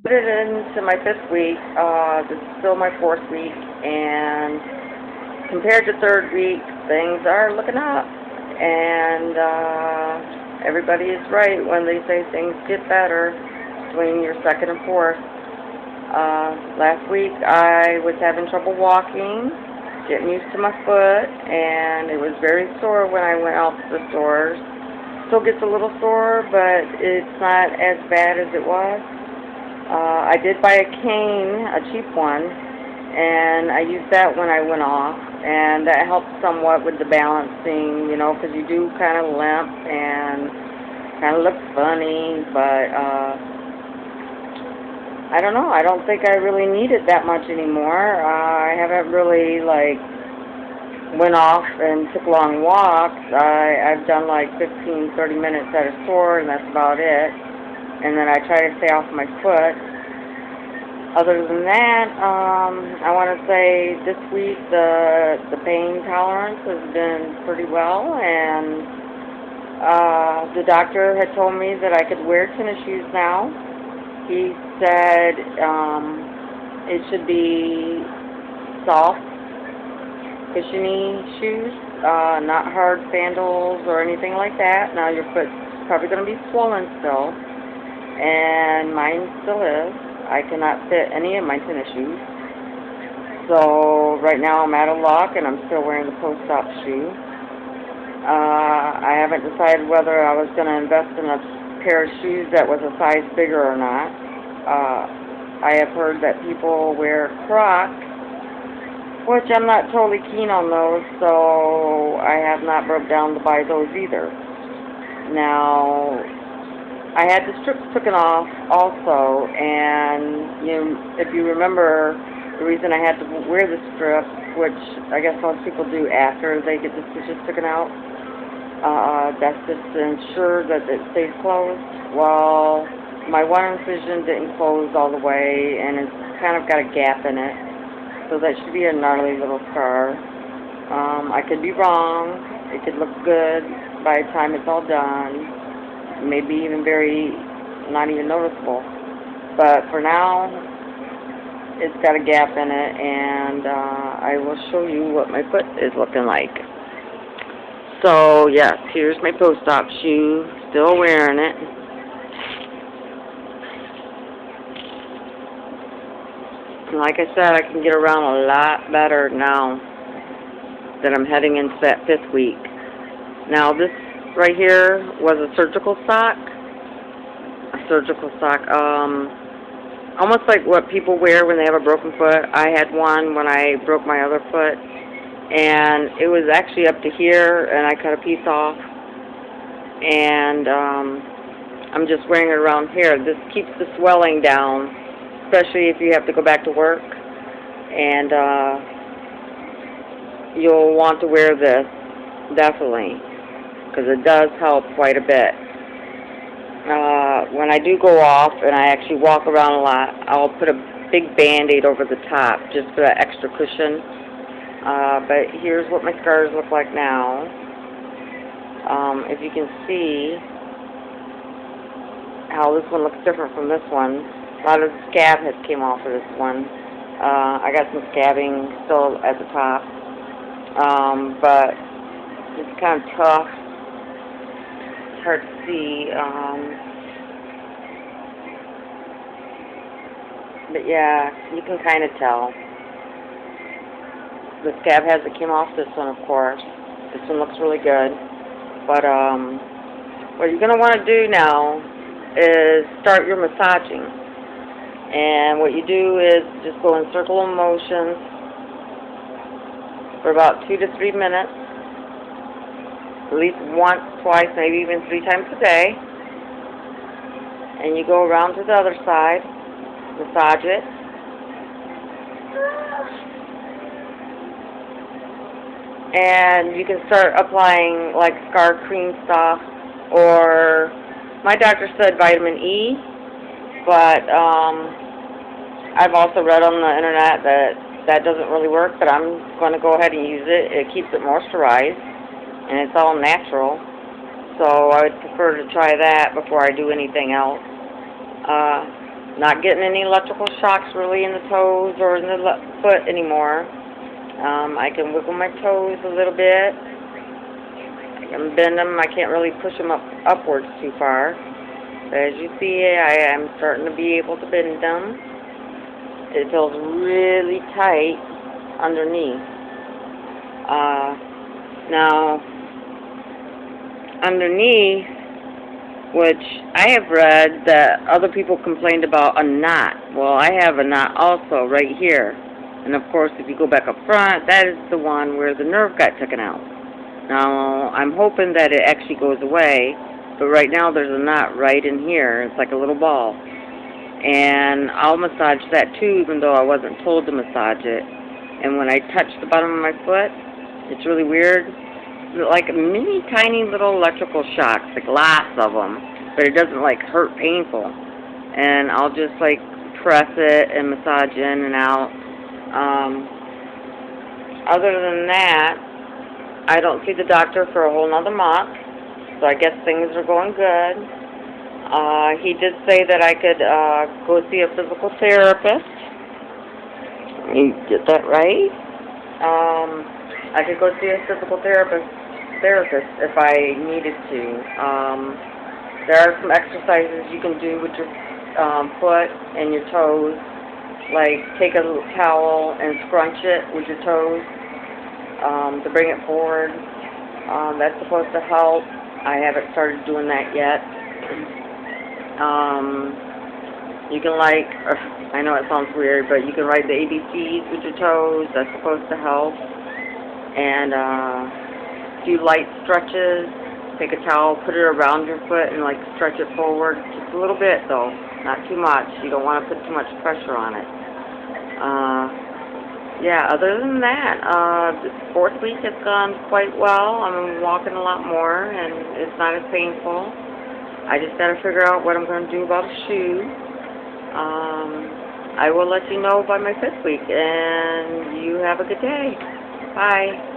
Put it into my 5th week. This is still my 4th week, and compared to 3rd week, things are looking up. And everybody is right when they say things get better between your 2nd and 4th. Last week, I was having trouble walking, getting used to my foot, and it was very sore when I went out to the stores. Still gets a little sore, but it's not as bad as it was. I did buy a cane, a cheap one, and I used that when I went off, and that helped somewhat with the balancing, you know, because you do kind of limp and kind of look funny, but I don't know. I don't think I really need it that much anymore. I haven't really, like, went off and took long walks. I've done like 15, 30 minutes at a store, and that's about it. And then I try to stay off my foot. Other than that, I want to say this week the pain tolerance has been pretty well, and the doctor had told me that I could wear tennis shoes now. He said it should be soft, cushiony shoes, not hard sandals or anything like that. Now your foot's probably going to be swollen still, and mine still is. I cannot fit any of my tennis shoes. So right now I'm out of luck, and I'm still wearing the post-op shoe. I haven't decided whether I was going to invest in a pair of shoes that was a size bigger or not. I have heard that people wear Crocs, which I'm not totally keen on those, so I have not broke down to buy those either. Now, I had the strips taken off also, and if you remember, the reason I had to wear the strips, which I guess most people do after they get the stitches taken out, that's just to ensure that it stays closed. Well, my one incision didn't close all the way, and it's kind of got a gap in it, so that should be a gnarly little scar. I could be wrong. It could look good by the time it's all done. Maybe even not even noticeable. But for now, it's got a gap in it, and I will show you what my foot is looking like. So, yes, here's my post-op shoe. Still wearing it. And like I said, I can get around a lot better now that I'm heading into that 5th week. Now, this right here was a surgical sock. Almost like what people wear when they have a broken foot. I had one when I broke my other foot, and it was actually up to here, and I cut a piece off, and I'm just wearing it around here. This keeps the swelling down, especially if you have to go back to work, and you'll want to wear this, definitely, because it does help quite a bit. When I do go off and I actually walk around a lot, I'll put a big Band-Aid over the top just for that extra cushion. But here's what my scars look like now. If you can see how this one looks different from this one. A lot of the scab has came off of this one. I got some scabbing still at the top. But it's kind of tough. It's hard to see. But yeah, you can kind of tell. The scab hasn't came off this one, of course. This one looks really good. But what you're going to want to do now is start your massaging. And what you do is just go in circular motions for about 2 to 3 minutes. At least once, twice, maybe even 3 times a day. And you go around to the other side, massage it. And you can start applying like scar cream stuff, or my doctor said vitamin E, but I've also read on the internet that doesn't really work, but I'm going to go ahead and use it. It keeps it moisturized, and it's all natural, so I would prefer to try that before I do anything else. Not getting any electrical shocks really in the toes or in the foot anymore. I can wiggle my toes a little bit. I can bend them. I can't really push them upwards too far. But as you see, I am starting to be able to bend them. It feels really tight underneath. Now, underneath, which I have read that other people complained about a knot. Well, I have a knot also right here. And of course, if you go back up front, that is the one where the nerve got taken out. Now, I'm hoping that it actually goes away, but right now there's a knot right in here. It's like a little ball. And I'll massage that too, even though I wasn't told to massage it. And when I touch the bottom of my foot, it's really weird. It's like mini tiny little electrical shocks, like lots of them, but it doesn't like hurt painful. And I'll just like press it and massage in and out. Other than that, I don't see the doctor for a whole nother month, so I guess things are going good. He did say that I could go see a physical therapist. Let me get that right. I could go see a physical therapist if I needed to. There are some exercises you can do with your foot and your toes, like take a little towel and scrunch it with your toes to bring it forward. That's supposed to help. I haven't started doing that yet. You can I know it sounds weird, but you can write the ABCs with your toes. That's supposed to help. And do light stretches. Take a towel, put it around your foot, and like stretch it forward just a little bit, though, not too much. You don't want to put too much pressure on it. Yeah, other than that, the fourth week has gone quite well. I'm walking a lot more, and it's not as painful. I just got to figure out what I'm going to do about the shoe. I will let you know by my fifth week, and you have a good day. Bye.